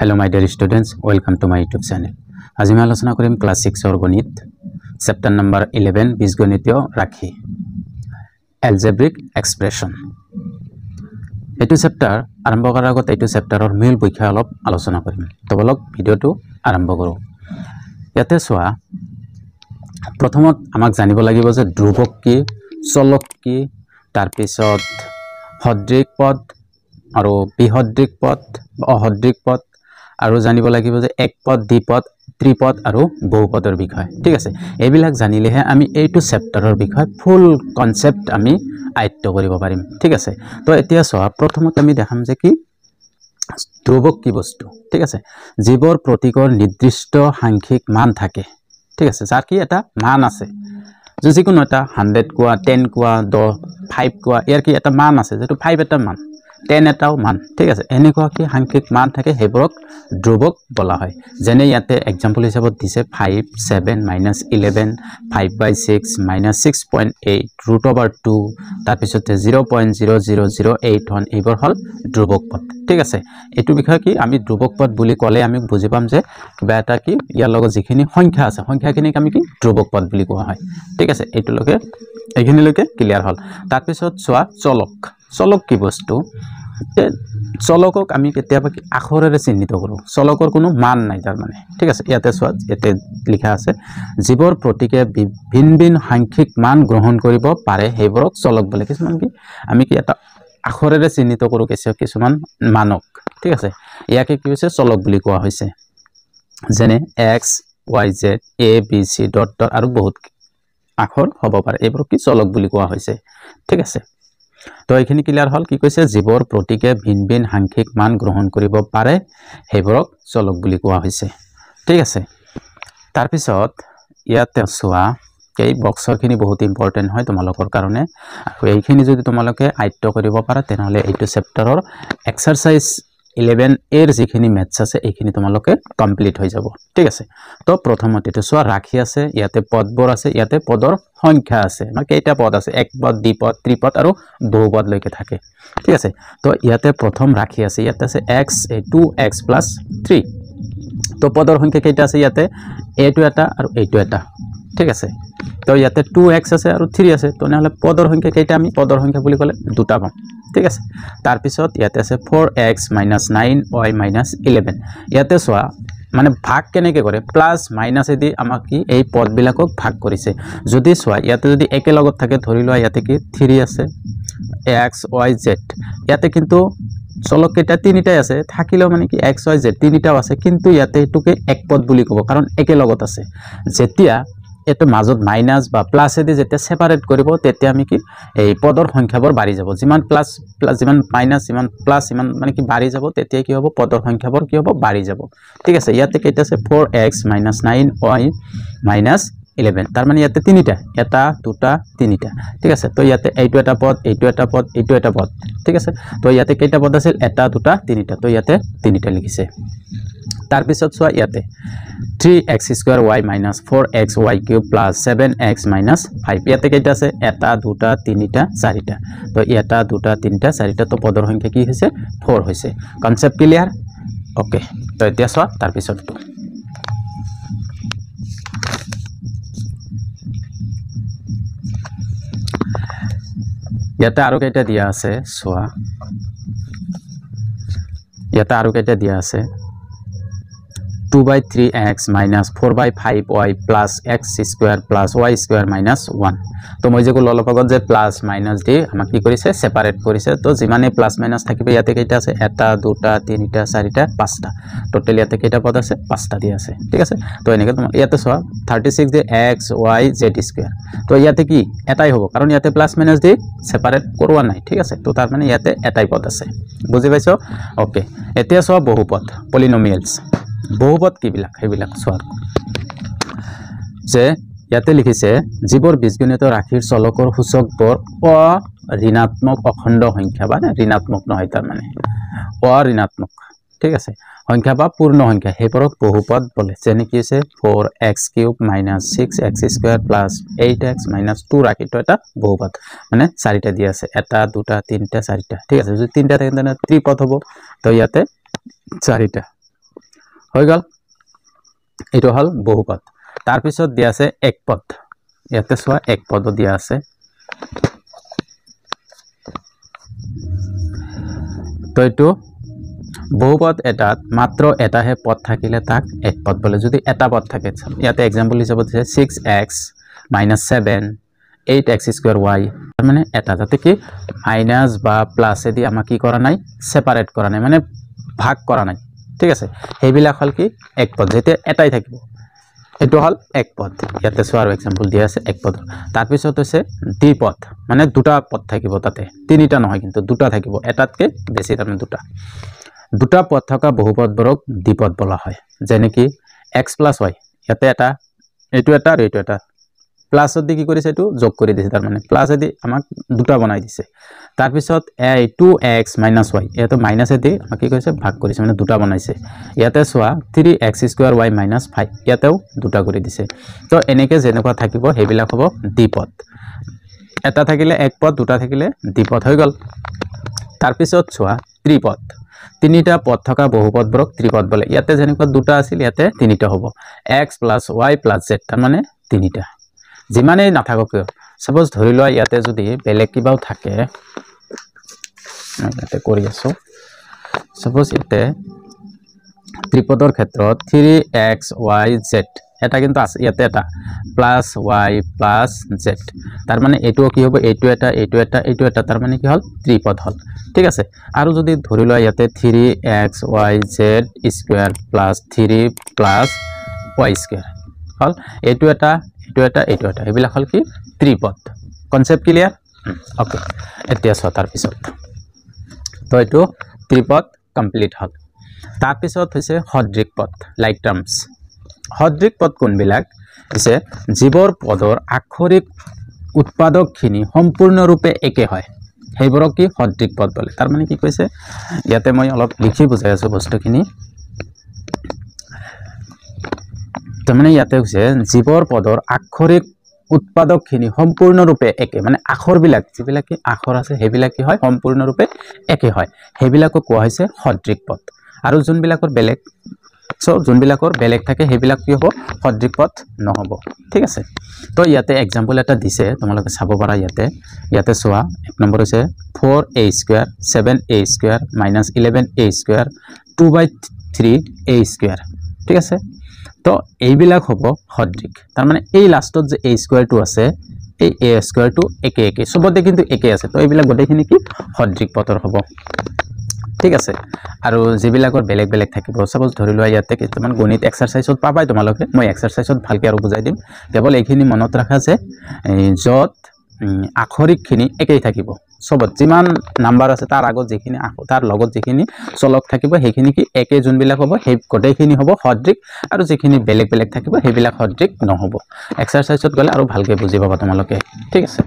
Hello my dear students, welcome to my YouTube channel. আজি মই আলোচনা কৰিম ক্লাস 6 ৰ গণিত চেপ্টাৰ নম্বৰ 11 বীজগণিতীয় ৰাশি algebraic expression. এটো চেপ্টাৰ আৰম্ভ কৰাৰ আগতে এটো চেপ্টাৰৰ মূল বিষয় অলপ আলোচনা কৰিম। তো বলক ভিডিওটো আৰম্ভ কৰো। ইয়াতে সোৱা প্ৰথমত আমাক জানিব লাগিব যে ধ্ৰুবক কি, চলক কি, তাৰ পিছত সদৃশ পদ আৰু বিসদৃশ পদ, অসদৃশ পদ আৰু জানিব লাগিব যে এক পদ, দ্বিপদ, ত্ৰিপদ আৰু বহুপদৰ বিষয়। ঠিক আছে, এইবিলাক জানিলেহে আমি এইটো চেপ্টাৰৰ বিষয় ফুল কনসেপ্ট আমি আয়ত্ত কৰিব পাৰিম। ঠিক আছে, তো এতিয়া সোৱা প্ৰথমত আমি দেখাম যে কি ধ্ৰুবক কি বস্তু। ঠিক আছে, জীৱৰ প্ৰতীকৰ নিৰ্দিষ্ট সাংখ্যিক মান থাকে। ঠিক আছে, যাৰ কি এটা মান আছে, যিকোনো এটা 100 কোৱা, 10 কোৱা, 10, 5 কোৱা, ইয়াৰ কি এটা মান আছে, যেটো 5 এটা মান, 10 এটাও মান। ঠিক আছে, এনেকুৱা কি সাংখ্যিক মান থাকে, হেবোৰক ধ্ৰুবক বলা হয়। যেনে ইয়াতে एग्जांपल হিচাপত দিছে 5 7 -11 5/6 -6.8 √/2 তাৰ পিছতে 0.0008 হন এইবোৰ হল ধ্ৰুবক পদ। ঠিক আছে, এটো বিষয় কি আমি ধ্ৰুবক পদ বুলি ক'লে আমি বুজি পাম যে কিবা এটা কি ইয়াৰ লগত যিখিনি সংখ্যা আছে, সংখ্যাখিনিক আমি কি ধ্ৰুবক পদ বুলি কোৱা হয়। ঠিক আছে, এইটোলৈকে এইখিনিলৈকে ক্লিয়াৰ হল। তাৰ পিছত সোৱা চলক। চলক কি বস্তু? চলকক আমি কেতিয়াবা কি আখৰেৰে চিহ্নিত কৰো, চলকৰ কোনো মান নাই তাৰ মানে। ঠিক আছে, ইয়াতে সোৱা ইয়াতে লিখা আছে জীৱৰ প্ৰতীকে ভিন ভিন সাংখ্যিক মান গ্ৰহণ কৰিব পাৰে, হেবোৰক চলক বোলে। কিছুমান কি আমি কি এটা আখৰেৰে চিহ্নিত কৰো কিছুমান মানক। ঠিক আছে, ইয়াকে কি হৈছে চলক বুলি কোৱা হৈছে। যেনে x y z a b c ... আৰু বহুত আখৰ হ'ব পাৰে, এইবোৰ কি চলক বুলি কোৱা হৈছে। ঠিক আছে, তো এইখিনি ক্লিয়াৰ হল। কি কৈছে জীৱৰ প্ৰতীকে ভিন ভিন সাংখ্যিক মান গ্ৰহণ কৰিব পাৰে, হেবোৰক চলক বুলি কোৱা হৈছে। ঠিক আছে, তাৰ পিছত ইয়াতে সোৱা এই বক্সৰখিনি বহুত ইম্পৰ্টেন্ট হয় তোমালোকৰ কাৰণে, আৰু এইখিনি যদি তোমালোকে আয়ত্ত কৰিব পাৰা তেনেহলে এইটো চেপ্টাৰৰ এক্সাৰসাইজ 11 এর যিখিনি ম্যাথছ আছে এইখিনি তোমালোকে কমপ্লিট হৈ যাব। ঠিক আছে, তো প্ৰথমতে এটো সোৱা ৰাখি আছে, ইয়াতে পদবোৰ আছে, ইয়াতে পদৰ সংখ্যা আছে, মানে কেইটা পদ আছে, এক পদ, দ্বিপদ, ত্ৰিপদ আৰু বহুপদ লৈকে থাকে। ঠিক আছে, তো ইয়াতে প্ৰথম ৰাখি আছে, ইয়াতে আছে x 2x + 3। তো পদৰ সংখ্যা কেইটা আছে, ইয়াতে এটো এটা আৰু এইটো এটা। ঠিক আছে, তো ইয়াতে 2x আছে আৰু 3 আছে, তো নহলে পদৰ সংখ্যা কেইটা আমি পদৰ সংখ্যা বুলি ক'লে দুটা পাম। ঠিক আছে, তাৰ পিছত ইয়াতে আছে 4x - 9y - 11। ইয়াতে সোৱা মানে ভাগ কেনেকে কৰে, প্লাস মাইনাস এদি আমাক কি এই পদবিলাকক ভাগ কৰিছে। যদি সোৱা ইয়াতে যদি একে লগত থাকে, ধৰি লোৱা ইয়াতে কি 3 আছে, x y z, ইয়াতে কিন্তু চলক কেইটা তিনিটাই আছে, থাকিলেও মানে কি x y z তিনিটাও আছে, কিন্তু ইয়াতে এটোকে এক পদ বুলি ক'ব, কাৰণ একে লগত আছে। যেতিয়া এটো মাজত মাইনাস বা প্লাস এদি যেতিয়া সেপাৰেট কৰিব, তেতিয়া আমি কি এই পদৰ সংখ্যাবোৰ বাঢ়ি যাব। যিমান প্লাস যিমান মাইনাস যিমান প্লাস ইমান মানে কি বাঢ়ি যাব, তেতিয়া কি হ'ব পদৰ সংখ্যাবোৰ কি হ'ব বাঢ়ি যাব। ঠিক আছে, ইয়াতে কেইটা আছে 4x - 9y - 11, তাৰ মানে ইয়াতে তিনিটা, এটা দুটা তিনিটা। ঠিক আছে, তো ইয়াতে এইটো এটা পদ, এইটো এটা পদ, এইটো এটা পদ। ঠিক আছে, তো ইয়াতে কেইটা পদ আছিল, এটা দুটা তিনিটা, তো ইয়াতে তিনিটা লিখিছে। তাৰ পিছত সোৱা ইয়াতে 3x² y - 4xy³ + 7x - 5, ইয়াতে কেইটা আছে, এটা দুটা তিনিটা চাৰিটা। তো এটা দুটা তিনিটা চাৰিটা, তো পদৰ সংখ্যা কি হৈছে 4 হৈছে। Concept clear? ওকে, তো এতিয়া সোৱা তাৰ পিছতটো ইয়াতে আৰু কেইটা দিয়া আছে সোৱা, ইয়াতে আৰু কেইটা দিয়া আছে 2/3x - 4/5y + x² + y² - 1। তো মই যে ক'লো অলপ আগত যে প্লাস মাইনাস দি আমাক কি কৰিছে সেপাৰেট কৰিছে। তো যিমানে প্লাস মাইনাস থাকিব, ইয়াতে কেইটা আছে, এটা দুটা তিনিটা চাৰিটা পাঁচটা, টোটাল ইয়াতে কেইটা পদ আছে, পাঁচটা দিয়া আছে। ঠিক আছে, তো এনেকে তোমাৰ ইয়াতে সোৱা 36 যে x y z², তো ইয়াতে কি এটাই হ'ব, কাৰণ ইয়াতে প্লাস মাইনাস দি সেপাৰেট কৰোৱা নাই। ঠিক আছে, তো তাৰ মানে ইয়াতে এটাই পদ আছে। বুজি পাইছো? ওকে, এতিয়া সোৱা বহুপদ, পলিনোমিয়েলস। বহুপদ কিবিলাক সেইবিলাক সোৱা, যে ইয়াতে লিখিছে জীৱৰ বীজগণিত ৰাশিৰ চলকৰ সূচকবোৰ অঋণাত্মক অখণ্ড সংখ্যা, বা ঋণাত্মক নহয়, তাৰ মানে অঋণাত্মক। ঠিক আছে, সংখ্যা বা পূৰ্ণ সংখ্যা, হেবোৰক বহুপদ বলে। যেনে কি হৈছে 4x³ - 6x² + 8x - 2 ৰাশিটো এটা বহুপদ, মানে চাৰিটা দিয়া আছে, এটা দুটা তিনিটা চাৰিটা। ঠিক আছে, যদি তিনিটা থাকে তেনে ত্ৰিপদ হ'ব, তো ইয়াতে চাৰিটা। হৈ গল এটো হল বহুপদ তাৰ পিছত দিয়া আছে একপদ ইয়াতে সোয়া একপদ দিয়া আছে তো এটো বহুপদ এটাত মাত্ৰ এটাহে পদ থাকিলে তাক একপদ বলে যদি এটা পদ থাকে ইয়াতে एग्जांपल হিচাপে দিছে 6x - 7 8x² y মানে এটা যাতে কি মাইনাস বা প্লাস এ দি আমাক কি করা নাই সেপারেট করা নাই মানে ভাগ করা নাই ঠিক আছে হেবিলা হল কি একপদ যেতে এটাই থাকিব এটো হল একপদ ইয়াতে সোয়ার एग्जांपल দিয়া আছে একপদ তার পিছত হৈছে দ্বিপদ মানে দুটা পদ থাকিব তাতে তিনিটা নহয় কিন্তু দুটা থাকিব এটাতকে বেছি তাৰমানে দুটা পদ থকা বহুপদবোৰক দ্বিপদ বলা হয় যেনে কি x + y ইয়াতে এটা এটো এটা আৰু এটো এটা প্লাস দি কি কৰিছে এটো যোগ কৰি দিছে তাৰ মানে প্লাস দি আমাক দুটা বনাই দিছে তাৰ পিছত 2x - y এটো মাইনাস দি আমাক কি কৰিছে ভাগ কৰিছে মানে দুটা বনাইছে ইয়াতে সোয়া 3x² y - 5 ইয়াতেও দুটা কৰি দিছে তো এনেকে যেনেকুৱা থাকিব হেবিলা হ'ব দ্বিপদ এটা থাকিলে একপদ দুটা থাকিলে দ্বিপদ হৈ গল তাৰ পিছত সোয়া ত্ৰিপদ তিনিটা পদ থকা বহুপদবোৰক ত্ৰিপদ বলে ইয়াতে যেনেকুৱা দুটা আছিল ইয়াতে তিনিটা হ'ব x + y + z তাৰ মানে তিনিটা যিমানেই নাথাকক সপোজ ধৰি লোৱা ইয়াতে যদি বেলেগ কিবাও থাকে ইয়াতে কৰি আছো সপোজ ইয়াতে ত্ৰিপদৰ ক্ষেত্ৰত 3x y z এটা কিন্তু আছে ইয়াতে এটা +y + z তাৰ মানে এটো কি হ'ব এটো এটা তাৰ মানে কি হল ত্ৰিপদ হল ঠিক আছে আৰু যদি ধৰি লোৱা ইয়াতে 3x y z² + 3 + y² হল এটো এটা এবিলা হল কি ত্রিপদ কনসেপ্ট ক্লিয়ার ওকে এতিয়া সতাৰ পিছত তো এটো ত্ৰিপদ কমপ্লিট হল তাৰ পিছত হৈছে সদৃক পদ লাইক টাৰ্মস সদৃক পদ কোনবিলাক হৈছে জীৱৰ পদৰ আক্ষৰিক উৎপাদকখিনি সম্পূৰ্ণৰূপে একে হয় সেইবোৰক কি সদৃক পদ বলে তাৰ মানে কি কৈছে ইয়াতে মই অলপ লিখি বুজাই আছো বস্তুখিনি তাৰমানে ইয়াতে হৈছে জীৱৰ পদৰ আক্ষৰিক উৎপাদকখিনি সম্পূৰ্ণৰূপে একে মানে আখৰবিলাক যিবিলাক কি আখৰ আছে হেবিলাক কি হয় সম্পূৰ্ণৰূপে একে হয় হেবিলাকক কোৱা হৈছে সদৃক পদ আৰু যোনবিলাকৰ বেলেগ যোনবিলাকৰ বেলেগ থাকে হেবিলাক কি হ'ব সদৃক পদ নহব ঠিক আছে তো ইয়াতে एग्जांपल এটা দিছে তোমালোকে চাব পাৰা ইয়াতে সোয়া এক নম্বৰ হৈছে 4a² 7a² - 11a² 2/3a² ঠিক আছে তো এইবিলাক হ'ব সদৃক তাৰ মানে এই লাষ্টত যে a² টো আছে এই a² টো একে সবতে কিন্তু একে আছে তো এইবিলাক গটেখিনি কি সদৃক পদৰ হ'ব ঠিক আছে আৰু যিবিলাকৰ বেলেগ থাকিব সপোজ ধৰি লোৱা ইয়াতে কিছুমান গণিত এক্সাৰসাইজত পাবাই তোমালোকে মই এক্সাৰসাইজত ভালকৈ আৰু বুজাই দিম কেৱল এইখিনি মনত ৰাখা যে যত আখৰিকখিনি একেই থাকিব সবত যিমান নাম্বাৰ আছে তাৰ আগত যিখিনি তাৰ লগত যিখিনি চলক থাকিব সেইখিনি কি একে যোনবিলাক হ'ব সেই গটেখিনি হ'ব সদৃক আৰু যিখিনি বেলেগ থাকিব সেইবিলাক সদৃক নহব এক্সাৰসাইজত গলে আৰু ভালকৈ বুজি পাবা তোমালোকে ঠিক আছে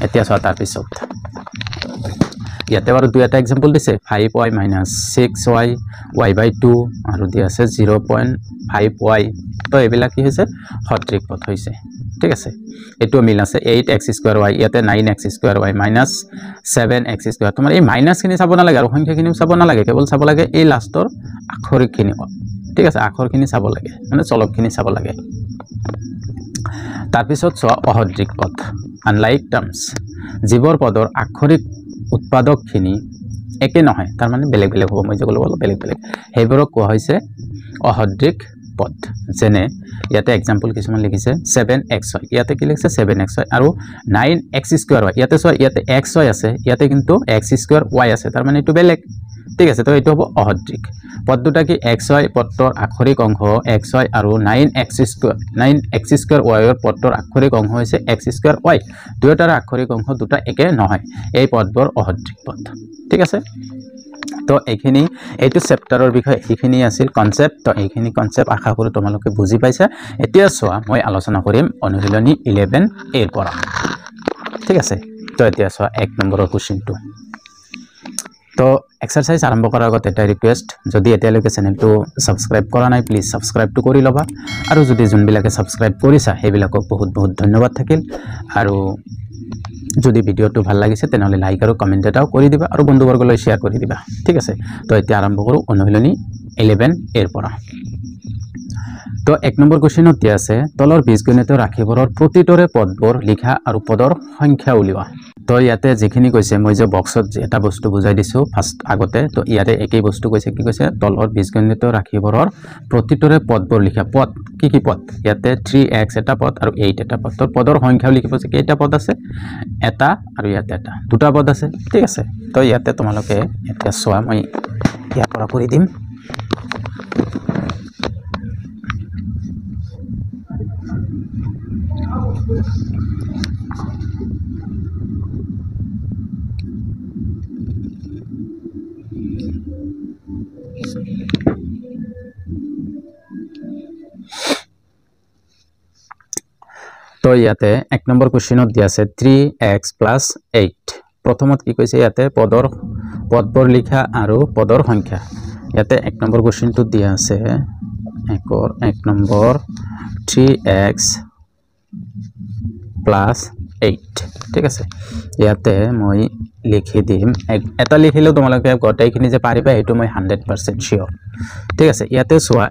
এতিয়া চোৱা তাৰ পিছত ইয়াতে বাৰু দুটা एग्जांपल দিছে 5y - 6y y/2 আৰু দিয়া আছে 0.5y তো এইবিলাক কি হৈছে সদৃক পদ হৈছে ঠিক আছে এটো মিল আছে 8x² y ইয়াতে 9x² y - 7x² তোমাৰ এই মাইনাসখিনি চাব নালাগে আৰু সংখ্যাখিনি চাব নালাগে কেৱল চাব লাগে এই লাষ্টৰ আখৰিকখিনি ঠিক আছে আখৰখিনি চাব লাগে মানে চলকখিনি চাব লাগে তাৰ পিছত সোয়া অসদৃক পদ আনলাইক টাৰ্মস জীৱৰ পদৰ আখৰিক উৎপাদকখিনি একে নহয় তাৰ মানে বেলেগ হ'ব মই যে কলো বেলেগ হেইবোৰক কোৱা হৈছে অসদৃক পদ যেনে ইয়াতে एग्जांपल কিছুমান লিখিছে 7xy ইয়াতে কি লিখিছে 7xy আৰু 9x² y ইয়াতে সোয়া ইয়াতে xy আছে ইয়াতে কিন্তু x² y আছে তাৰ মানে এটো বেলেগ ঠিক আছে তো এটো হ'ব অসদৃক পদ দুটা কি xy পদৰ আখৰিক অংশ xy আৰু 9x² y ৰ পদৰ আখৰিক অংশ হৈছে x² y দুয়োটাৰ আখৰিক অংশ দুটা একে নহয় এই পদবোৰ অসদৃক পদ ঠিক আছে তো এইখিনি এইটো চেপ্টাৰৰ বিষয় এইখিনি আছিল কনসেপ্ট তো এইখিনি কনসেপ্ট আশা কৰো তোমালোকে বুজি পাইছা এতিয়া সোয়া মই আলোচনা কৰিম অনুশীলনী 11 এৰ পৰা ঠিক আছে তো এতিয়া সোয়া এক নম্বৰৰ কোশ্চেনটো তো এক্সাৰসাইজ আৰম্ভ কৰাৰ আগতে এটা ৰিকুৱেষ্ট, যদি এতিয়ালৈকে চেনেলটো সাবস্ক্ৰাইব কৰা নাই প্লিজ সাবস্ক্ৰাইবটো কৰি ল'বা, আৰু যদি যোনবিলাকে সাবস্ক্ৰাইব কৰিছা সেইবিলাকক বহুত বহুত ধন্যবাদ থাকিল। আৰু যদি ভিডিওটো ভাল লাগিছে তেনেহলে লাইক আৰু কমেন্ট এটাও কৰি দিবা, আৰু বন্ধুবৰ্গলৈ শেয়াৰ কৰি দিবা, ঠিক আছে। তো এতিয়া আৰম্ভ কৰোঁ অনুশীলনী 11 এৰ পৰা। তো 1 নম্বৰ কোৱেশ্চনত দিয়া আছে তলৰ বীজগণিত ৰাশিবোৰৰ প্ৰতিটোৰে পদবোৰ লিখা আৰু পদৰ সংখ্যা উলিওৱা। তো ইয়াতে যিখিনি কৈছে মই যে বক্সত এটা বস্তু বুজাই দিছো ফাৰ্স্ট আগতে, তো ইয়াতে একেই বস্তু কৈছে, কি কৈছে তলৰ বীজগণিত ৰাশিবোৰৰ প্ৰতিটোৰে পদবোৰ লিখা। পদ কি কি পদ? ইয়াতে 3x এটা পদ আৰু 8 এটা পদ। তো পদৰ সংখ্যাও লিখিব যে কেইটা পদ আছে, এটা আৰু ইয়াতে এটা, দুটা পদ আছে, ঠিক আছে। তো ইয়াতে তোমালোকে এতিয়া চোৱা, মই ইয়াৰ পৰা কৰি দিম। তো ইয়াতে 1 নম্বৰ কোৱেশ্চনত দিয়া আছে 3x + 8। প্ৰথমত কি কৈছে ইয়াতে পদবোৰ লিখা আৰু পদৰ সংখ্যা। ইয়াতে 1 নম্বৰ কোৱেশ্চনটো দিয়া আছে 1 নম্বৰ 3x + 8, ঠিক আছে। ইয়াতে মই লিখি দিম, এটা লিখিলেও তোমালোকে গোটেইখিনি যে পাৰিবা সেইটো মই 100% শিওৰ, ঠিক আছে। ইয়াতে চোৱা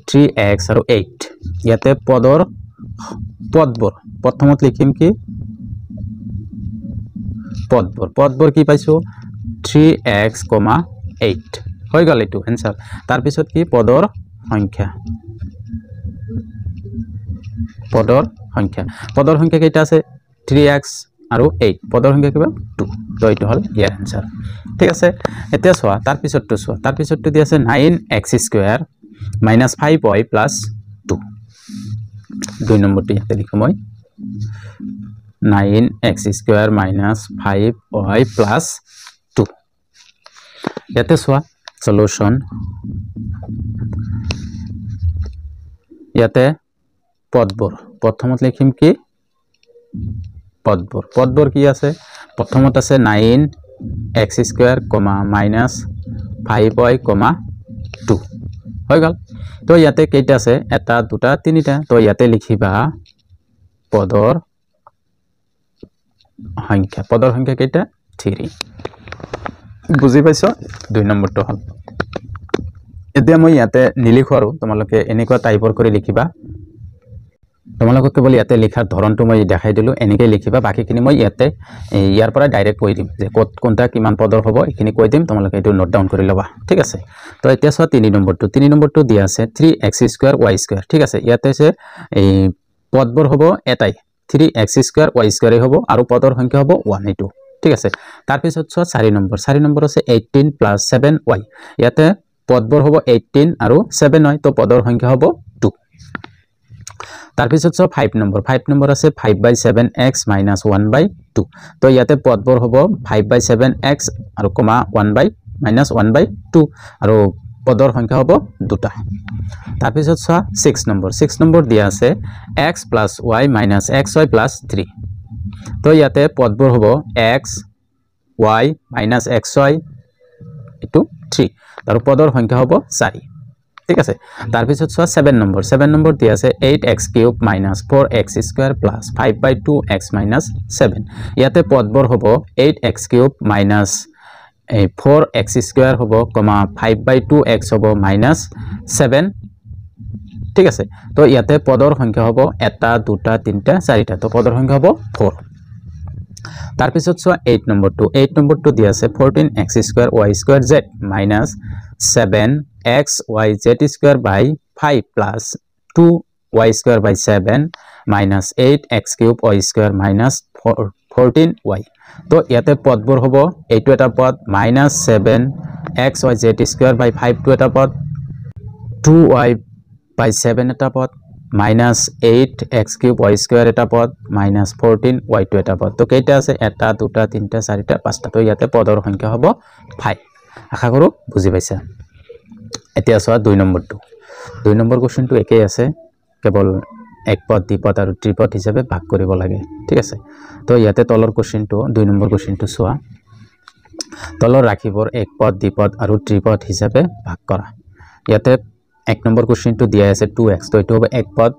3x আৰু 8, ইয়াতে পদবোৰ প্ৰথমত লিখিম কি পদবোৰ কি পাইছো 3x, 8 হৈ গ'ল, এইটো এনসাৰ। তাৰ পিছত কি পদৰ সংখ্যা কেইটা আছে 3x আৰু 8, পদৰ সংখ্যা কিবা 2, তো এইটো হল ইয়াৰ এনসাৰ, ঠিক আছে। এতিয়া চোৱা তাৰ পিছতটো দিয়া আছে 9x² - 5y + 2। 2 নম্বৰটো ইয়াতে লিখো মই 9x² - 5y + 2। ইয়াতে চোৱা সলিউশন, ইয়াতে পদবোৰ প্ৰথমত লিখিম কি পদবোৰ কি আছে, প্ৰথমত আছে 9x² - 5y 2 হৈ গ'ল। তো ইয়াতে কেইটা আছে, এটা দুটা তিনিটা, তো ইয়াতে লিখিবা পদৰ সংখ্যা কেইটা 3, বুজি পাইছো। 2 নম্বৰটো হল। এতিয়া মই ইয়াতে নিলিখো আৰু তোমালোকে এনেকুৱা টাইপৰ কৰি লিখিবা, তোমালোকক কেৱল ইয়াতে লিখাৰ ধৰণটো মই দেখাই দিলো, এনেকৈ লিখিবা। বাকিখিনি মই ইয়াতে ইয়াৰ পৰা ডাইৰেক্ট কৈ দিম যে কোনটা কিমান পদৰ হ'ব, এইখিনি কৈ দিম, তোমালোকে এইটো নোট ডাউন কৰি ল'বা, ঠিক আছে। তো এতিয়া চোৱা 3 নম্বৰটো দিয়া আছে 3x² y², ঠিক আছে। ইয়াতে আছে এই পদবোৰ হ'ব এটাই 3x² y² হ'ব, আৰু পদৰ সংখ্যা হ'ব 1, এইটো ঠিক আছে। তাৰ পিছত চোৱা 4 নম্বৰ আছে 18 + 7y, ইয়াতে পদবোৰ হ'ব 18 আৰু 7y, তো পদৰ সংখ্যা হ'ব 2। তাৰ পিছত চোৱা 5 নম্বৰ আছে 5/7x - 1/2, তো ইয়াতে পদবোৰ হ'ব 5/7x আৰু 1/2, আৰু পদৰ সংখ্যা হ'ব 2টা। তাৰ পিছত চোৱা 6 নম্বৰ দিয়া আছে x + y - xy + 3, তো ইয়াতে পদবোৰ হ'ব x, y - xy, এইটো 3, আৰু পদৰ সংখ্যা হ'ব 4, ঠিক আছে। তাৰ পিছত চোৱা 7 নম্বৰ দিয়া আছে 8x³ - 4x² + 5/2x - 7, ইয়াতে পদবোৰ হ'ব 8x³ - 4x² হ'ব, 5/2x হ'ব -7, ঠিক আছে। তো ইয়াতে পদৰ সংখ্যা হ'ব 1 2 3 4টা, তো পদৰ সংখ্যা হ'ব 4। তাৰ পিছত চোৱা 8 নম্বৰটো দিয়া আছে 14x² y² z - 7xyz² / 5 + 2y² / 7 - 8x³ y² - 14y, তো ইয়াতে পদবোৰ হ'ব এইটো এটা পদ -7xyz² / 5 টো এটা পদ, 2y/7 এটা পদ, -8x³ y² এটা পদ, -14y² এটা পদ। তো কেইটা আছে 1 2 3 4 5টা, তো ইয়াতে পদৰ সংখ্যা হ'ব 5। আশা কৰো বুজি পাইছা। এতিয়া চোৱা 2 নম্বৰ কোৱেশ্চনটো একেই আছে, কেৱল এক পদ দ্বিপদ আৰু ত্ৰিপদ হিচাপে ভাগ কৰিব লাগে, ঠিক আছে। তো ইয়াতে তলৰ কোৱেশ্চনটো 2 নম্বৰ কোৱেশ্চনটো চোৱা তলৰ ৰাশিবোৰ এক পদ দ্বিপদ আৰু ত্ৰিপদ হিচাপে ভাগ কৰা ইয়াতে 1 নম্বৰ কোশ্চেনটো দিয়া আছে 2x তো এটো হ'ব এক পদ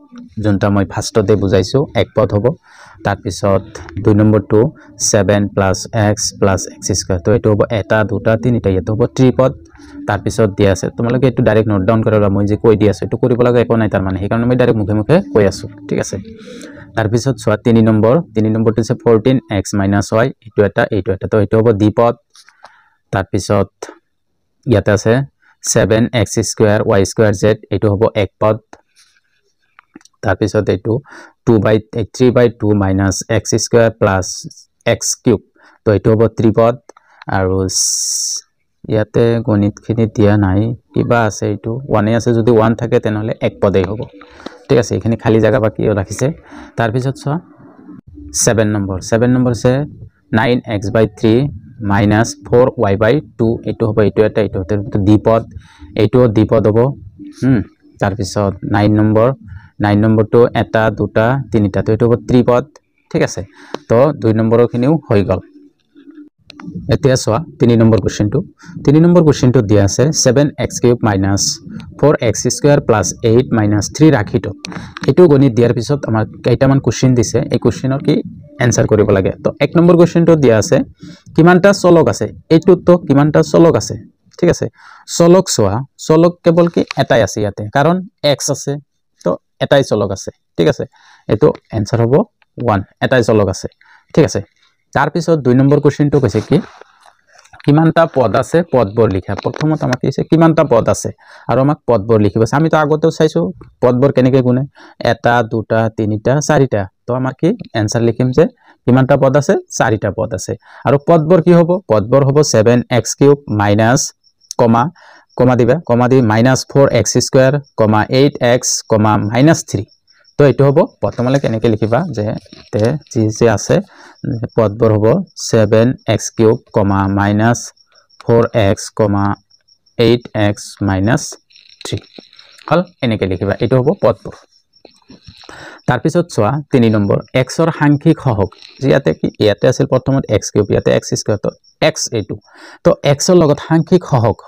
যোনটা মই ফাৰ্ষ্টতে বুজাইছো এক পদ হ'ব তাৰ পিছত 2 নম্বৰটো 7 + x + x² তো এটো হ'ব এটা দুটা তিনিটা ইয়াতে হ'ব ত্ৰিপদ তাৰ পিছত দিয়া আছে তোমালোকে এটো ডাইৰেক্ট নোট ডাউন কৰা মই যে কৈ দি আছো এটো কৰিব লাগা একো নাই তাৰ মানে সেইকাৰণে মই ডাইৰেক্ট মুখে মুখে কৈ আছো ঠিক আছে তাৰ পিছত সোৱা 3 নম্বৰটো আছে 14x - y এটো এটা তো এটো হ'ব দ্বিপদ তাৰ পিছত ইয়াতে আছে 7x² y² z এটো হ'ব এক পদ তাৰ পিছত এটো 3/2 - x² + x³ তো এটো হ'ব ত্ৰিপদ আৰু ইয়াতে গণিতখিনি দিয়া নাই কিবা আছে এটো 1 আছে যদি 1 থাকে তেনহলে এক পদেই হ'ব ঠিক আছে এখানে খালি জায়গা বাকি ৰাখিছে তাৰ পিছত সোৱা 7 নম্বৰ আছে 9x/3 - 4y/2 এটো হ'ব এটো দ্বিপদ এটো দ্বিপদ হ'ব তাৰ পিছত 9 নম্বৰটো এটা দুটা তিনিটা তো এটো হ'ব ত্ৰিপদ ঠিক আছে তো 2 নম্বৰখিনিও হৈ গল এতিয়া সোৱা 3 নম্বৰ কোশ্চেনটো দিয়া আছে 7x³ - 4x² + 8 - 3 ৰাখিটো এটো গণিত দিয়াৰ পিছত আমাৰ কেইটামান কোশ্চেন দিছে এই কোশ্চেনৰ কি এনসাৰ কৰিব লাগে তো 1 নম্বৰ কোশ্চেনটো দিয়া আছে কিমানটা চলক আছে এটোতো কিমানটা চলক আছে ঠিক আছে চলক সোৱা চলক কেৱল কি এটাই আছে ইয়াতে কাৰণ x আছে তো এটাই চলক আছে ঠিক আছে এটো এনসাৰ হ'ব 1 এটাই চলক আছে ঠিক আছে তাৰ পিছত 2 নম্বৰ কোশ্চেনটো কৈছে কি কিমানটা পদ আছে পদবোৰ লিখা প্ৰথমত আমাক কৈছে কিমানটা পদ আছে আৰু আমাক পদবোৰ লিখিব আমি তো আগতেও চাইছো পদবোৰ কেনেকৈ গুণে এটা দুটা তিনিটা চাৰিটা তো আমাৰ কি এনসাৰ লিখিম যে কিমানটা পদ আছে চাৰিটা পদ আছে আৰু পদবোৰ কি হ'ব পদবোৰ হ'ব 7x³ - কমা দিবা কমা দি -4x², 8x, -3 তো এটো হ'ব প্ৰথমলে কেনেকৈ লিখিবা যে তে যি আছে পদবোৰ হ'ব 7x³ -4x, 8x - 3 হল এনেকৈ লিখিবা এটো হ'ব পদবোৰ তাৰ পিছত সোৱা 3 নম্বৰ x ৰ সাংখ্যিক সহগ ইয়াতে কি ইয়াতে আছিল প্ৰথমত x³ ইয়াতে x² তো x এটো তো x ৰ লগত সাংখ্যিক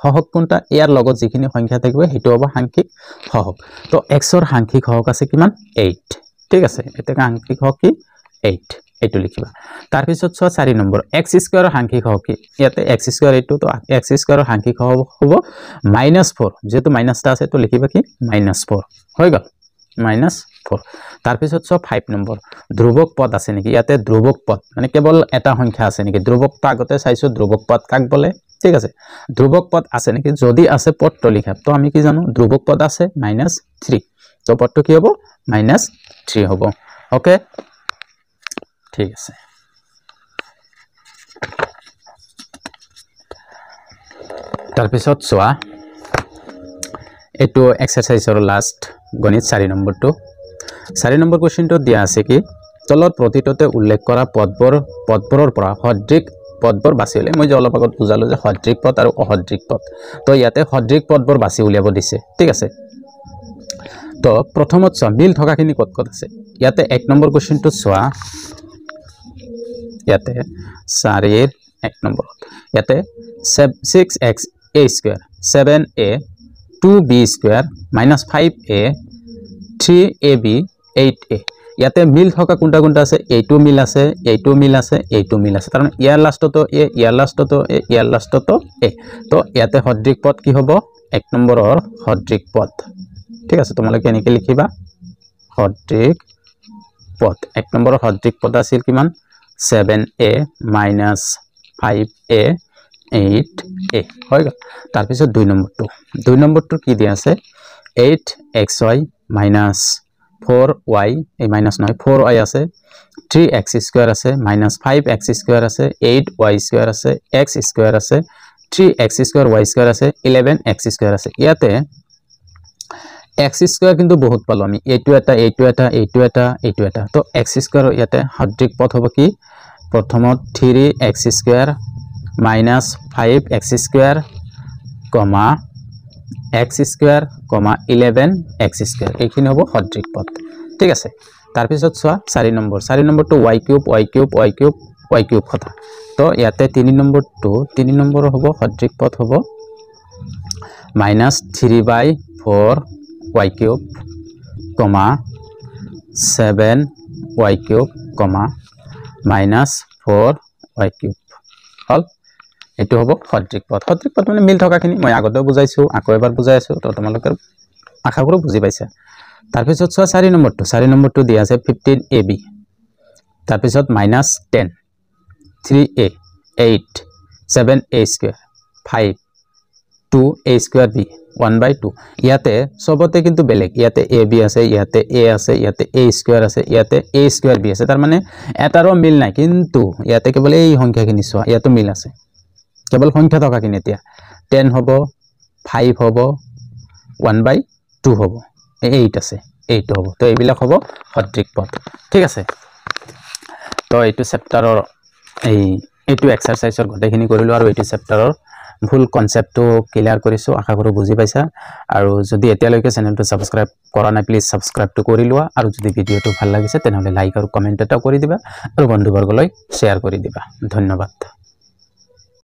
সহগ কোনটা ইয়াৰ লগত যিখিনি সংখ্যা থাকিব হেতু হ'ব সাংখ্যিক সহগ তো x ৰ সাংখ্যিক সহগ আছে কিমান 8 ঠিক আছে এটা সাংখ্যিক সহগ কি 8 এটো লিখিবা তাৰ পিছত সোৱা 4 নম্বৰ x² ৰ সাংখ্যিক সহগ কি ইয়াতে x² এটো তো x² ৰ সাংখ্যিক সহগ হ'ব -4 যেটো মাইনাসটা আছে তো লিখিবা কি -4 হৈ গল -4 তাৰ পিছত 5 নম্বৰ ধ্ৰুবক পদ আছে নেকি ইয়াতে ধ্ৰুবক পদ মানে কেৱল এটা সংখ্যা আছে নেকি ধ্ৰুবকটা আগতে চাইছো ধ্ৰুবক পদ কাক বলে ঠিক আছে ধ্ৰুবক পদ আছে নেকি যদি আছে পদটো লিখা তো আমি কি জানো ধ্ৰুবক পদ আছে -3 তো পদটো কি হ'ব -3 হ'ব ওকে ঠিক আছে তাৰ পিছত সোৱা এটো এক্সাৰসাইজৰ লাস্ট গণিত 4 নম্বৰটো 4 নম্বৰ কোশ্চেনটো দিয়া আছে কি তলত প্ৰতিটোতে উল্লেখ কৰা পদবোৰৰ পৰা সদৃশ পদবোৰ বাছি উলিয়াই মই যে অলপ আগত বুজালো যে সদৃশ পদ আৰু অসদৃশ পদ তো ইয়াতে সদৃশ পদবোৰ বাছি উলিয়াব দিছে ঠিক আছে তো প্ৰথমত সোৱা মিল থকাখিনি কত আছে ইয়াতে 1 নম্বৰ কোশ্চেনটো সোৱা ইয়াতে 4 1 নম্বৰত ইয়াতে 6xa² 7a 2b² -5a 3ab 8a ইয়াতে মিল থকা কোনটা আছে এইটো মিল আছে এইটো মিল আছে এইটো মিল আছে কাৰণ ইয়াৰ লাষ্টটো এ ইয়াৰ লাষ্টটো এ ইয়াৰ লাষ্টটো এ তো ইয়াতে সদৃশ পদ কি হ'ব 1 নম্বৰৰ সদৃশ পদ ঠিক আছে তোমালোকে এনেকৈ লিখিবা সদৃশ পদ 1 নম্বৰৰ সদৃশ পদ আছিল কিমান 7a -5a 8a হৈ গল তাৰ পিছত 2 নম্বৰটো কি দিয়া আছে 8xy -4y এই মাইনাস নহয় 4y আছে 3x² আছে -5x² আছে 8y² আছে x² আছে 3x² y² আছে 11x² আছে ইয়াতে x² কিন্তু বহুত পালো আমি এইটো এটা তো x² ইয়াতে সদৃশ পদ হ'ব কি প্ৰথমত 3x² -5x² x² 11x² এইখিনি হ'ব সদৃশ পদ ঠিক আছে তাৰ পিছত সোৱা 4 নম্বৰটো y³ কথা তো ইয়াতে 3 নম্বৰটো 3 নম্বৰ হ'ব সদৃশ পদ হ'ব -3/4 y cube, 7 y cube, -4 y cube হল এটো হ'ব সদৃশ পদ মানে মিল থকাখিনি মই আগতে বুজাইছো আকৌ এবাৰ বুজাই আছো তো তোমালোকে আশা কৰো বুজি পাইছা তাৰ পিছত 4 নম্বৰটো দিয়া আছে 15ab তাৰ পিছত -10 3a 8 7a square 5 2a square b 1/2 ইয়াতে সবতে কিন্তু বেলেগ ইয়াতে ab আছে ইয়াতে a আছে ইয়াতে a square আছে ইয়াতে a square b আছে তাৰ মানে এটাৰো মিল নাই কিন্তু ইয়াতে কেৱল এই সংখ্যাখিনি চোৱা ইয়াতে মিল আছে কেৱল সংখ্যা থকাখিনি এতিয়া 10 হ'ব 5 হ'ব 1/2 হ'ব 8 আছে 8 হ'ব তো এইবিলাক হ'ব সদৃশ পদ ঠিক আছে তো এইটো চেপ্টাৰৰ এইটো এক্সাৰসাইজৰ গটেখিনি কৰিলো আৰু এইটো চেপ্টাৰৰ ফুল কনসেপ্টটো ক্লিয়াৰ কৰিছো আশা কৰো বুজি পাইছা আৰু যদি এতিয়ালৈকে চেনেলটো সাবস্ক্ৰাইব কৰা নাই প্লিজ সাবস্ক্ৰাইবটো কৰি লোৱা আৰু যদি ভিডিওটো ভাল লাগিছে তেনহলে লাইক আৰু কমেন্ট এটা কৰি দিবা আৰু বন্ধুবৰ্গলৈ শেয়াৰ কৰি দিবা ধন্যবাদ